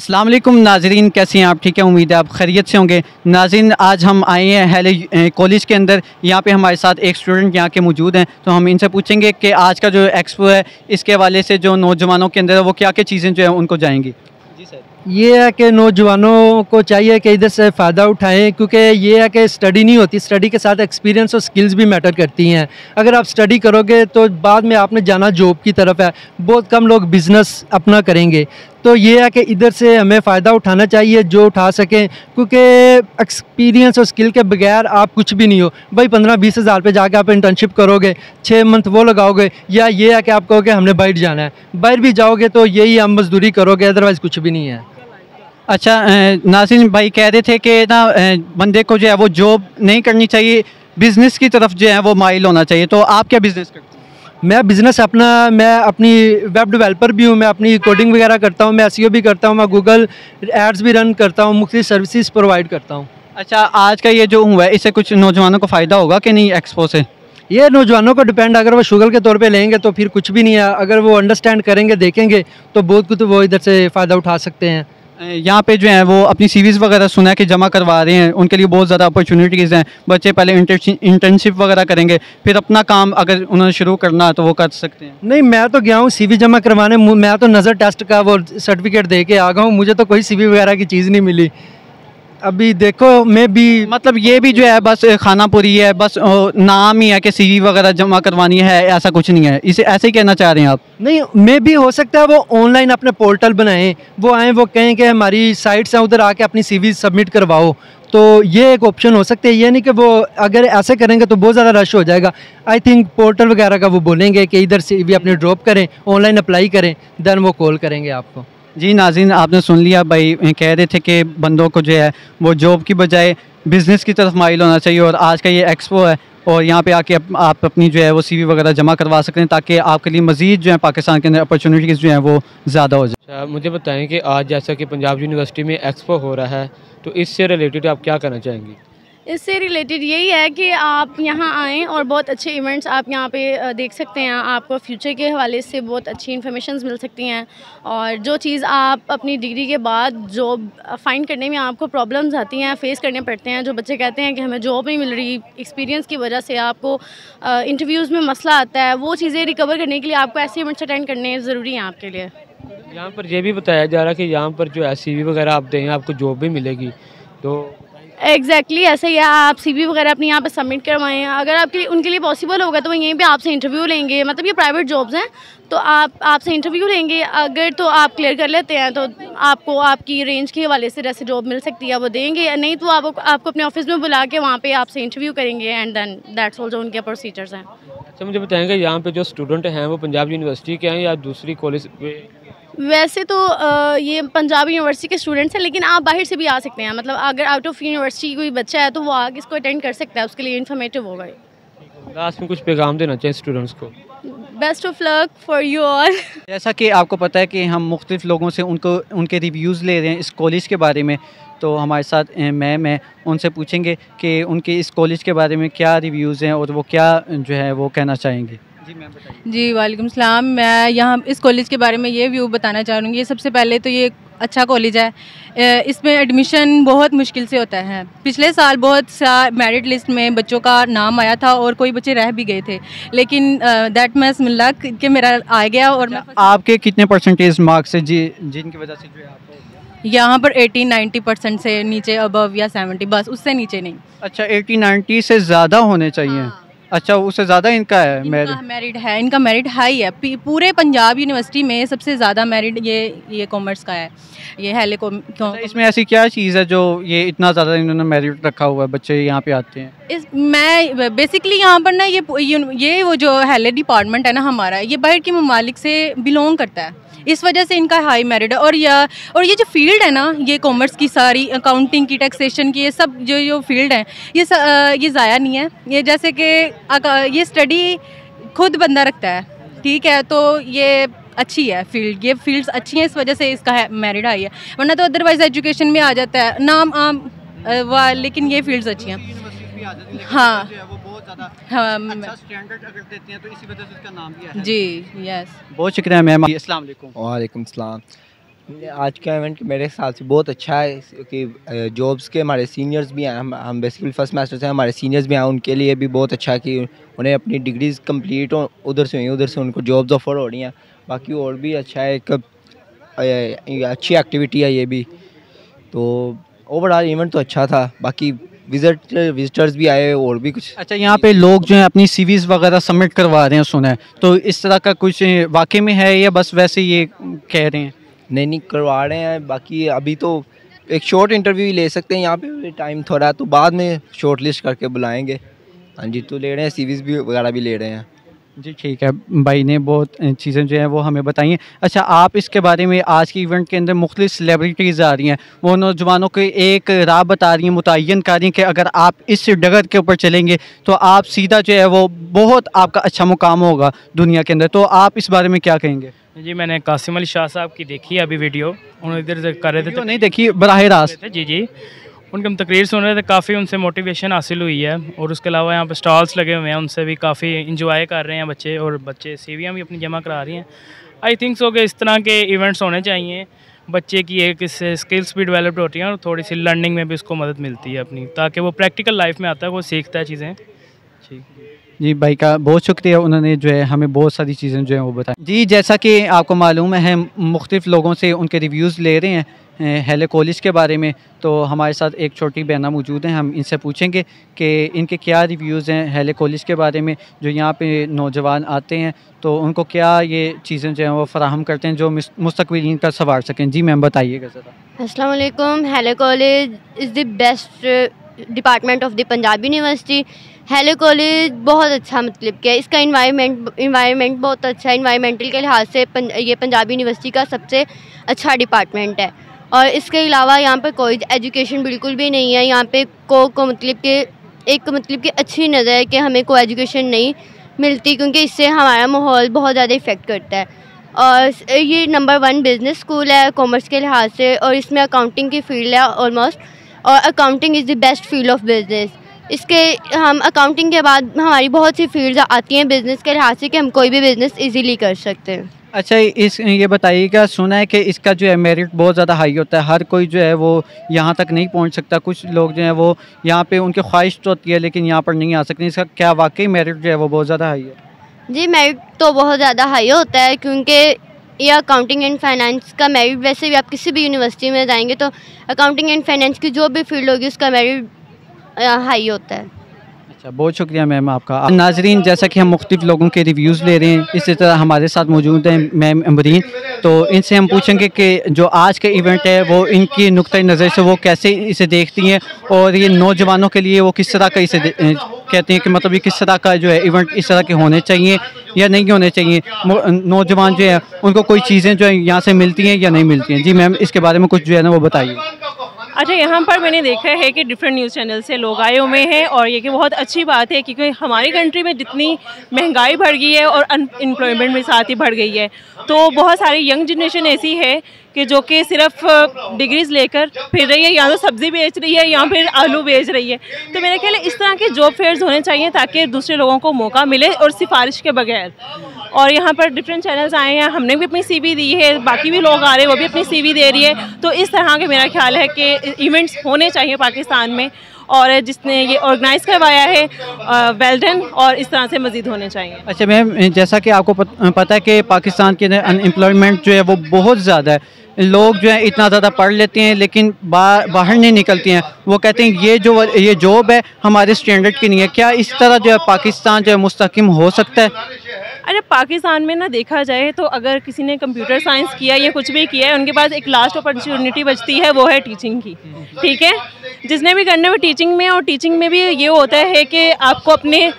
अस्सलाम वालेकुम नाज़रीन, कैसे हैं आप? ठीक है, उम्मीद है आप खैरियत से होंगे। नाज़रीन, आज हम आए हैं हैले कॉलेज के अंदर। यहाँ पे हमारे साथ एक स्टूडेंट यहाँ के मौजूद हैं, तो हम इनसे पूछेंगे कि आज का जो एक्सपो है इसके हवाले से जो नौजवानों के अंदर है वो क्या क्या चीज़ें जो है उनको जाएंगी। जी सर। ये है कि नौजवानों को चाहिए कि इधर से फ़ायदा उठाएं, क्योंकि ये है कि स्टडी नहीं होती, स्टडी के साथ एक्सपीरियंस और स्किल्स भी मैटर करती हैं। अगर आप स्टडी करोगे तो बाद में आपने जाना जॉब की तरफ है, बहुत कम लोग बिज़नेस अपना करेंगे। तो ये है कि इधर से हमें फ़ायदा उठाना चाहिए जो उठा सकें, क्योंकि एक्सपीरियंस और स्किल के बगैर आप कुछ भी नहीं हो। भाई 15-20 हज़ार पे जाके आप इंटर्नशिप करोगे, 6 मंथ वो लगाओगे, या ये है कि आप कहोगे हमने बाहर जाना है, बाहर भी जाओगे तो यही हम मजदूरी करोगे, अदरवाइज़ कुछ भी नहीं है। अच्छा, नाज़रीन भाई कह रहे थे कि ना बंदे को जो है वो जॉब नहीं करनी चाहिए, बिज़नेस की तरफ जो है वो माइल होना चाहिए। तो आप क्या बिज़नेस करते हैं? मैं अपनी वेब डेवलपर भी हूँ, मैं अपनी कोडिंग वगैरह करता हूँ, मैं एसईओ भी करता हूँ, मैं गूगल एड्स भी रन करता हूँ, मुख्तलिफ सर्विसेज प्रोवाइड करता हूँ। अच्छा, आज का ये जो हुआ है इससे कुछ नौजवानों को फ़ायदा होगा कि नहीं एक्सपो से? ये नौजवानों को डिपेंड, अगर वो शुगर के तौर पे लेंगे तो फिर कुछ भी नहीं है, अगर वो अंडरस्टैंड करेंगे देखेंगे तो बहुत कुछ वो इधर से फ़ायदा उठा सकते हैं। यहाँ पे जो है वो अपनी सीवीज़ वगैरह सुना है कि जमा करवा रहे हैं, उनके लिए बहुत ज़्यादा अपॉर्चुनिटीज़ हैं। बच्चे पहले इंटर्नशिप वगैरह करेंगे, फिर अपना काम अगर उन्होंने शुरू करना है तो वो कर सकते हैं। नहीं, मैं तो गया हूँ सीवी जमा करवाने, मैं तो नज़र टेस्ट का वो सर्टिफिकेट दे के आ गया हूँ, मुझे तो कोई सीवी वगैरह की चीज़ नहीं मिली। अभी देखो मैं भी मतलब ये भी जो है बस खानापुरी है, बस नाम ही है कि सीवी वगैरह जमा करवानी है, ऐसा कुछ नहीं है। इसे ऐसे ही कहना चाह रहे हैं आप? नहीं, मैं भी हो सकता है वो ऑनलाइन अपने पोर्टल बनाएं, वो आएँ, वो कहें कि हमारी साइट्स हैं उधर आके अपनी सीवी सबमिट करवाओ, तो ये एक ऑप्शन हो सकता है। ये नहीं कि वो अगर ऐसे करेंगे तो बहुत ज़्यादा रश हो जाएगा। आई थिंक पोर्टल वगैरह का वो बोलेंगे कि इधर सीवी अपनी ड्रॉप करें, ऑनलाइन अप्लाई करें, देन वो कॉल करेंगे आपको। जी नाज़रीन, आपने सुन लिया भाई कह रहे थे कि बंदों को जो है वो जॉब की बजाय बिज़नेस की तरफ माइल होना चाहिए। और आज का ये एक्सपो है और यहाँ पे आके आप अपनी जो है वो सीवी वगैरह जमा करवा सकते हैं, ताकि आपके लिए मज़ीद जो है पाकिस्तान के अंदर अपॉर्चुनिटीज़ जो हैं वो ज़्यादा हो जाए। अच्छा, मुझे बताएं कि आज जैसा कि पंजाब यूनिवर्सिटी में एक्सपो हो रहा है, तो इससे रिलेटेड आप क्या कहना चाहेंगी? इससे रिलेटेड यही है कि आप यहाँ आएँ और बहुत अच्छे इवेंट्स आप यहाँ पे देख सकते हैं। आपको फ्यूचर के हवाले से बहुत अच्छी इन्फॉर्मेशंस मिल सकती हैं, और जो चीज़ आप अपनी डिग्री के बाद जॉब फाइंड करने में आपको प्रॉब्लम्स आती हैं, फेस करने पड़ते हैं। जो बच्चे कहते हैं कि हमें जॉब नहीं मिल रही, एक्सपीरियंस की वजह से आपको इंटरव्यूज़ में मसला आता है, वो चीज़ें रिकवर करने के लिए आपको ऐसे इवेंट्स अटेंड करने ज़रूरी हैं आपके लिए। यहाँ पर यह भी बताया जा रहा है कि यहाँ पर जो है सीवी वगैरह आप देंगे आपको जॉब भी मिलेगी, तो एग्जैक्टली ऐसा ही है। आप सीवी वगैरह अपनी यहाँ पे सबमिट करवाएं, अगर आपके उनके लिए पॉसिबल होगा तो वो यहीं पे आपसे इंटरव्यू लेंगे। मतलब ये प्राइवेट जॉब्स हैं, तो आपसे इंटरव्यू लेंगे, अगर तो आप क्लियर कर लेते हैं तो आपको आपकी रेंज के हवाले से जैसे जॉब मिल सकती है वो देंगे, नहीं तो आपको अपने ऑफिस में बुला के वहाँ पे आपसे इंटरव्यू करेंगे, एंड देन दैट्स ऑल जो उनके प्रोसीजर्स हैं। अच्छा, मुझे बताएंगे यहाँ पे जो स्टूडेंट हैं वो पंजाब यूनिवर्सिटी के हैं या दूसरी कॉलेज पे? वैसे तो ये पंजाब यूनिवर्सिटी के स्टूडेंट्स हैं, लेकिन आप बाहर से भी आ सकते हैं। मतलब अगर आउट ऑफ यूनिवर्सिटी कोई बच्चा है तो वो आगे इसको अटेंड कर सकता है, उसके लिए इन्फॉर्मेटिव होगा। लास्ट में कुछ पैगाम देना चाहिए स्टूडेंट्स को? Best of luck for you all. जैसा कि आपको पता है कि हम मुख्तलिफ़ लोगों से उनके रिव्यूज़ ले रहे हैं इस कॉलेज के बारे में, तो हमारे साथ मैम है, उनसे पूछेंगे कि उनके इस कॉलेज के बारे में क्या रिव्यूज़ हैं और वो क्या जो है वो कहना चाहेंगे। जी मैम बताइए। जी वालेकुम सलाम। मैं यहाँ इस कॉलेज के बारे में ये व्यू बताना चाहूँगी। सबसे पहले तो ये अच्छा कॉलेज है, इसमें एडमिशन बहुत मुश्किल से होता है। पिछले साल बहुत सा मेरिट लिस्ट में बच्चों का नाम आया था और कोई बच्चे रह भी गए थे, लेकिन दैट मैस मिला कि मेरा आ गया। और आपके कितने परसेंटेज मार्क्स है जी जिनकी वजह से जो है आपको यहाँ पर 80-90% से नीचे, अबव या 70, बस उससे नीचे नहीं। अच्छा, 80-90 से ज़्यादा होने चाहिए। हाँ। अच्छा, उससे ज़्यादा इनका है मेरिट है, इनका मेरिट हाई है। पूरे पंजाब यूनिवर्सिटी में सबसे ज़्यादा मेरिट ये कॉमर्स का है, ये हैले को। अच्छा, इसमें ऐसी क्या चीज़ है जो ये इतना ज़्यादा इन्होंने मेरिट रखा हुआ है, बच्चे यहाँ पे आते हैं? मैं बेसिकली यहाँ पर ना ये वो जो हैले डिपार्टमेंट है ना हमारा, ये बाहर के ममालिक से बिलोंग करता है, इस वजह से इनका हाई मेरिट है। और ये जो फील्ड है ना, ये कॉमर्स की सारी अकाउंटिंग की, टैक्सेशन की, ये सब जो फील्ड है ये ज़ाया नहीं है। ये जैसे कि ये स्टडी खुद बंदा रखता है, ठीक है, तो ये अच्छी है फील्ड, ये फील्ड्स अच्छी हैं, इस वजह से इसका मेरिट हाई है। वरना तो अदरवाइज एजुकेशन में आ जाता है नाम आम, लेकिन ये फील्ड्स अच्छी हैं। हाँ अच्छा स्टैंडर्ड अगर देते हैं तो इसी वजह से इसका नाम भी है। जी यस। बहुत शुक्रिया मैम। अस्सलाम वालेकुम। वालेकुम सलाम। आज का इवेंट मेरे हिसाब से बहुत अच्छा है कि जॉब्स के हमारे सीनियर्स भी हैं, हम बेसिकली फर्स्ट सेमेस्टर से हमारे सीनियर्स भी हैं, उनके लिए भी बहुत अच्छा है कि उन्हें अपनी डिग्रीज़ कंप्लीट हो, उधर से हुई, उधर से उनको जॉब्स ऑफर हो रही हैं। बाकी और भी अच्छा है, एक अच्छी एक्टिविटी है ये भी। तो ओवरऑल इवेंट तो अच्छा था। बाकी विजिटर्स भी आए और भी कुछ। अच्छा, यहाँ पे लोग जो हैं अपनी सीवीज़ वगैरह सबमिट करवा रहे हैं सुना है, तो इस तरह का कुछ वाकई में है या बस वैसे ये कह रहे हैं? नहीं करवा रहे हैं। बाकी अभी तो एक शॉर्ट इंटरव्यू ही ले सकते हैं, यहाँ पे टाइम थोड़ा है, तो बाद में शॉर्ट लिस्ट करके बुलाएंगे। हाँ जी, तो ले रहे हैं, सीवीज़ भी वगैरह भी ले रहे हैं। जी ठीक है, भाई ने बहुत चीज़ें जो हैं वो हमें बताई हैं। अच्छा, आप इसके बारे में, आज के इवेंट के अंदर मुख्तलिफ सेलिब्रिटीज़ आ रही हैं, वो नौजवानों को एक राह बता रही हैं, मुतय्यन कर रही हैं कि अगर आप इस डगर के ऊपर चलेंगे तो आप सीधा जो है वो बहुत आपका अच्छा मुकाम होगा दुनिया के अंदर, तो आप इस बारे में क्या कहेंगे? जी, मैंने कासिम अली शाह साहब की देखी है अभी वीडियो, उन्होंने इधर से कर रहे थे, तो नहीं देखी बराह रास्त? जी, उनके हम तकरीर सुन रहे थे, काफ़ी उनसे मोटिवेशन हासिल हुई है। और उसके अलावा यहाँ पर स्टॉल्स लगे हुए हैं, उनसे भी काफ़ी इंजॉय कर रहे हैं बच्चे, और बच्चे सीवियाँ भी अपनी जमा करा रही हैं। आई थिंक सो कि इस तरह के इवेंट्स होने चाहिए, बच्चे की एक इससे स्किल्स भी डेवलप होती हैं और थोड़ी सी लर्निंग में भी उसको मदद मिलती है अपनी, ताकि वो प्रैक्टिकल लाइफ में आता है, वो सीखता है चीज़ें। ठीक जी, भाई का बहुत शुक्रिया, उन्होंने जो है हमें बहुत सारी चीज़ें जो हैं वो बताई। जी, जैसा कि आपको मालूम है, मुख्तलिफ लोगों से उनके रिव्यूज़ ले रहे हैं हेले कॉलेज के बारे में, तो हमारे साथ एक छोटी बहना मौजूद हैं, हम इनसे पूछेंगे कि इनके क्या रिव्यूज़ हैं हेले कॉलेज के बारे में। जो यहाँ पे नौजवान आते हैं तो उनको क्या ये चीज़ें जो हैं वो फ़राहम करते हैं जो मुस्तक़बिल इनका संवार सकें। जी मैम, बताइएगा ज़रा। अस्सलाम वालेकुम। हेले college is the best department of the Punjab university. हेले कॉलेज बहुत अच्छा, मतलब क्या, इसका इन्वायरमेंट बहुत अच्छा है। इन्वायरमेंटल के लिहाज से ये पंजाब यूनिवर्सिटी का सबसे अच्छा डिपार्टमेंट है। और इसके अलावा यहाँ पर कोई एजुकेशन बिल्कुल भी नहीं है। यहाँ पे को मतलब कि अच्छी नज़र है कि हमें कोई एजुकेशन नहीं मिलती, क्योंकि इससे हमारा माहौल बहुत ज़्यादा इफ़ेक्ट करता है। और ये नंबर 1 बिज़नेस स्कूल है कॉमर्स के लिहाज से, और इसमें अकाउंटिंग की फ़ील्ड है ऑलमोस्ट, और accounting is the best field of business. इसके हम अकाउंटिंग के बाद हमारी बहुत सी फील्ड्स आती हैं बिज़नेस के लिहाज से कि हम कोई भी बिज़नेस इजीली कर सकते हैं। अच्छा, ये बताइएगा, सुना है कि इसका जो है मेरिट बहुत ज़्यादा हाई होता है, हर कोई जो है वो यहाँ तक नहीं पहुँच सकता, कुछ लोग जो है वो यहाँ पे उनकी ख्वाहिश तो होती है लेकिन यहाँ पर नहीं आ सकते, इसका क्या वाकई मेरिट जो है वो बहुत ज़्यादा हाई है? जी, मेरिट तो बहुत ज़्यादा हाई होता है, क्योंकि ये अकाउंटिंग एंड फाइनेंस का मेरिट, वैसे भी आप किसी भी यूनिवर्सिटी में जाएंगे तो अकाउंटिंग एंड फाइनेंस की जो भी फील्ड होगी उसका मेरिट हाई होता है। अच्छा, बहुत शुक्रिया मैम आपका। नाजरीन, जैसा कि हम मुख्तलिफ लोगों के रिव्यूज़ ले रहे हैं, इसी तरह हमारे साथ मौजूद हैं मैम अमरीन, तो इनसे हम पूछेंगे कि जो आज का इवेंट है वो इनकी नुक्ते नज़र से वो कैसे इसे देखती हैं, और ये नौजवानों के लिए वो किस तरह का इसे कहते हैं कि मतलब ये किस तरह का जो है इवेंट इस तरह के होने चाहिए या नहीं होने चाहिए। नौजवान जो है उनको कोई चीज़ें जो है यहाँ से मिलती हैं या नहीं मिलती हैं। जी मैम, इसके बारे में कुछ जो है ना वो बताइए। अच्छा, यहाँ पर मैंने देखा है कि डिफरेंट न्यूज़ चैनल से लोग आए हुए हैं, और ये कि बहुत अच्छी बात है, क्योंकि हमारी कंट्री में जितनी महंगाई बढ़ गई है और अनएम्प्लॉयमेंट भी साथ ही बढ़ गई है, तो बहुत सारी यंग जनरेशन ऐसी है कि जो कि सिर्फ डिग्रीज़ लेकर फिर रही है, या तो सब्ज़ी बेच रही है या फिर आलू बेच रही है। तो मेरे ख्याल इस तरह के जॉब फेयर्स होने चाहिए ताकि दूसरे लोगों को मौका मिले, और सिफारिश के बगैर। और यहाँ पर डिफरेंट चैनल्स आए हैं, हमने भी अपनी CV दी है, बाकी भी लोग आ रहे हैं वो भी अपनी CV दे रही है। तो इस तरह के मेरा ख्याल है कि इवेंट्स होने चाहिए पाकिस्तान में, और जिसने ये ऑर्गेनाइज़ करवाया है वेल डन, और इस तरह से मज़ीद होने चाहिए। अच्छा मैम, जैसा कि आपको पता है कि पाकिस्तान के अंदर अनएम्प्लॉयमेंट जो है वो बहुत ज़्यादा है, लोग जो है इतना ज़्यादा पढ़ लेते हैं लेकिन बाहर नहीं निकलते हैं, वो कहते हैं ये जॉब है हमारे स्टैंडर्ड की नहीं है। क्या इस तरह जो है पाकिस्तान जो है मुस्तकिम हो सकता है? अरे, पाकिस्तान में ना देखा जाए तो अगर किसी ने कंप्यूटर साइंस किया या कुछ भी किया है, उनके पास एक लास्ट अपॉर्चुनिटी बचती है, वो है टीचिंग की। ठीक है, जिसने भी करने में टीचिंग में, और टीचिंग में भी ये होता है कि आपको अपने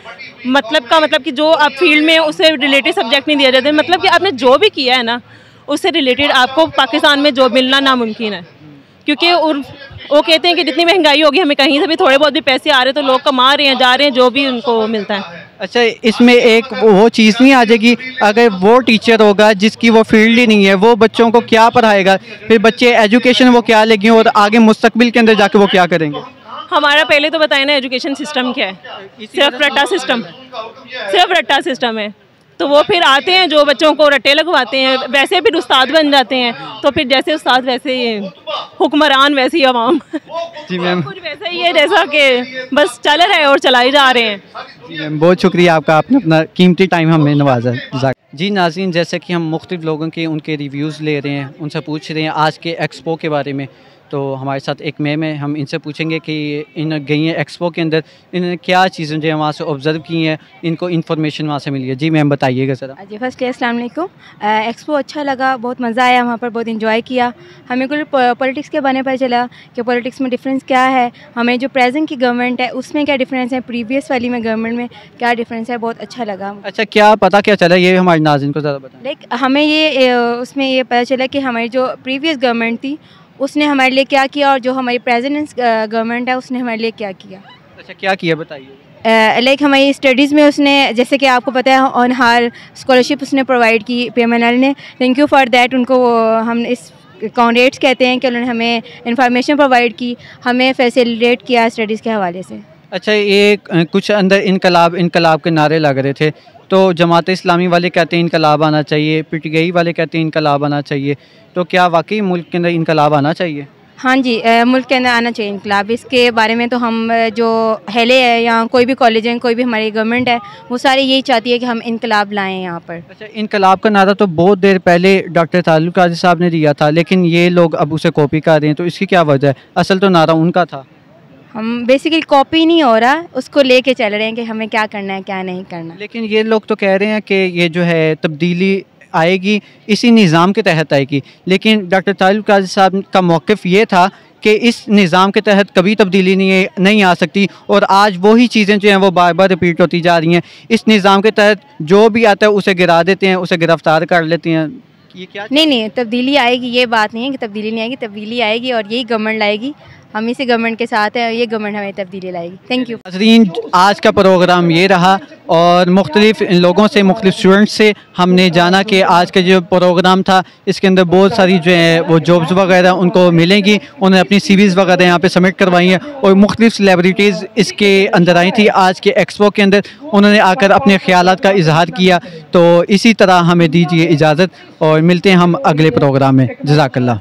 मतलब कि जो आप फील्ड में उससे रिलेटेड सब्जेक्ट नहीं दिया जाता, मतलब कि आपने जो भी किया है ना उससे रिलेटेड आपको पाकिस्तान में जॉब मिलना नामुमकिन है, क्योंकि वो कहते हैं कि जितनी महंगाई होगी हमें कहीं से भी थोड़े बहुत भी पैसे आ रहे हैं तो लोग कमा रहे हैं, जा रहे हैं, जो भी उनको मिलता है। अच्छा, इसमें एक वो चीज़ नहीं आ जाएगी, अगर वो टीचर होगा जिसकी वो फील्ड ही नहीं है, वो बच्चों को क्या पढ़ाएगा, फिर बच्चे एजुकेशन वो क्या लेंगे और आगे मुस्तकबिल के अंदर जाके वो क्या करेंगे? हमारा पहले तो बताए ना एजुकेशन सिस्टम क्या है, सिर्फ रट्टा सिस्टम है। तो वो फिर आते हैं जो बच्चों को रट्टे लगवाते हैं, वैसे फिर उस्ताद बन जाते हैं। तो फिर जैसे उस्ताद वैसे ही हुक्मरान वैसे ही अवाम। जी मैम, कुछ वैसा ही है जैसा कि बस चल रहे हैं और चलाए जा रहे हैं। जी मैम, बहुत शुक्रिया आपका, आपने अपना कीमती टाइम हमें नवाजा। जी नाज़रीन, जैसे कि हम मुख्तलिफ लोगों के उनके रिव्यूज़ ले रहे हैं, उनसे पूछ रहे हैं आज के एक्सपो के बारे में, तो हमारे साथ एक मैम है, हम इनसे पूछेंगे कि इन गई हैं एक्सपो के अंदर, इन्होंने क्या चीज़ें जो है वहाँ से ऑब्ज़र्व की हैं, इनको इन्फॉर्मेशन वहाँ से मिली है। जी मैम बताइएगा ज़रा। जी फर्स्ट अस्सलाम वालेकुम। एक्सपो अच्छा लगा, बहुत मज़ा आया, वहाँ पर बहुत इंजॉय किया। हमें कुछ पॉलिटिक्स के बारे में पता चला कि पॉलिटिक्स में डिफरेंस क्या है, हमें जो प्रेजेंट की गवर्नमेंट है उसमें क्या डिफरेंस है, प्रीवियस वाली में गवर्नमेंट में क्या डिफरेंस है, बहुत अच्छा लगा। अच्छा, क्या पता क्या चला, ये हमारे नाज़रीन को ज़रा बताएं। लाइक हमें ये उसमें ये पता चला कि हमारी जो प्रीवियस गवर्नमेंट थी उसने हमारे लिए क्या किया और जो हमारी प्रेजेंट गवर्नमेंट है उसने हमारे लिए क्या किया। अच्छा, क्या किया बताइए। लाइक हमारी स्टडीज़ में उसने, जैसे कि आपको पता है, ऑन हार स्कॉलरशिप उसने प्रोवाइड की PMNL ने। Thank you for that. उनको हम इस कॉन्ग्रेट्स कहते हैं कि उन्होंने हमें इंफॉर्मेशन प्रोवाइड की, हमें फैसिलिटेट किया स्टडीज़ के हवाले से। अच्छा, ये कुछ अंदर इनकलाब के नारे लग रहे थे, तो जमात इस्लामी वाले कहते हैं इनकलाब आना चाहिए, PTI वाले कहते हैं इनकलाब आना चाहिए, तो क्या वाकई मुल्क के अंदर इनकलाब आना चाहिए? हाँ जी, मुल्क के अंदर आना चाहिए इनकलाब। इसके बारे में तो हम जो हेले है या कोई भी कॉलेज है, कोई भी हमारी गवर्नमेंट है, वो सारी यही चाहती है कि हम इनकलाब लाएं यहाँ पर। अच्छा, इनकलाब का नारा तो बहुत देर पहले डॉक्टर तालुल काजी साहब ने दिया था, लेकिन ये लोग अब उसे कॉपी कर रहे हैं, तो इसकी क्या वजह है? असल तो नारा उनका था। हम बेसिकली कॉपी नहीं हो रहा, उसको लेके चल रहे हैं कि हमें क्या करना है क्या नहीं करना। लेकिन ये लोग तो कह रहे हैं कि ये जो है तब्दीली आएगी, इसी निज़ाम के तहत आएगी, लेकिन डॉक्टर तालुल काजी साहब का मौक़िफ़ ये था कि इस निज़ाम के तहत कभी तब्दीली नहीं आ सकती, और आज वही चीज़ें जो हैं वो बार बार रिपीट होती जा रही हैं। इस निज़ाम के तहत जो भी आता है उसे गिरा देते हैं, उसे गिरफ्तार कर लेते हैं। ये क्या? नहीं, तब्दीली आएगी, ये बात नहीं है कि तब्दीली नहीं आएगी, तब्दीली आएगी और यही गवर्नमेंट लाएगी। हम इसी गवर्नमेंट के साथ हैं, ये गवर्नमेंट हमें तब्दीली लाएगी। Thank you. नाज़रीन, आज का प्रोग्राम ये रहा, और मुख्तलिफ लोगों से, मुख्तलिफ स्टूडेंट्स से हमने जाना कि आज का जो प्रोग्राम था इसके अंदर बहुत सारी जो है वो जॉब्स वगैरह उनको मिलेंगी। उन्होंने अपनी CVs वगैरह यहाँ पे सबमिट करवाई हैं, और मुख्तलिफ सेलिब्रिटीज़ इसके अंदर आई थी आज के एक्सपो के अंदर, उन्होंने आकर अपने ख्यालात का इजहार किया। तो इसी तरह हमें दीजिए इजाज़त, और मिलते हैं हम अगले प्रोग्राम में। जज़ाकल्लाह।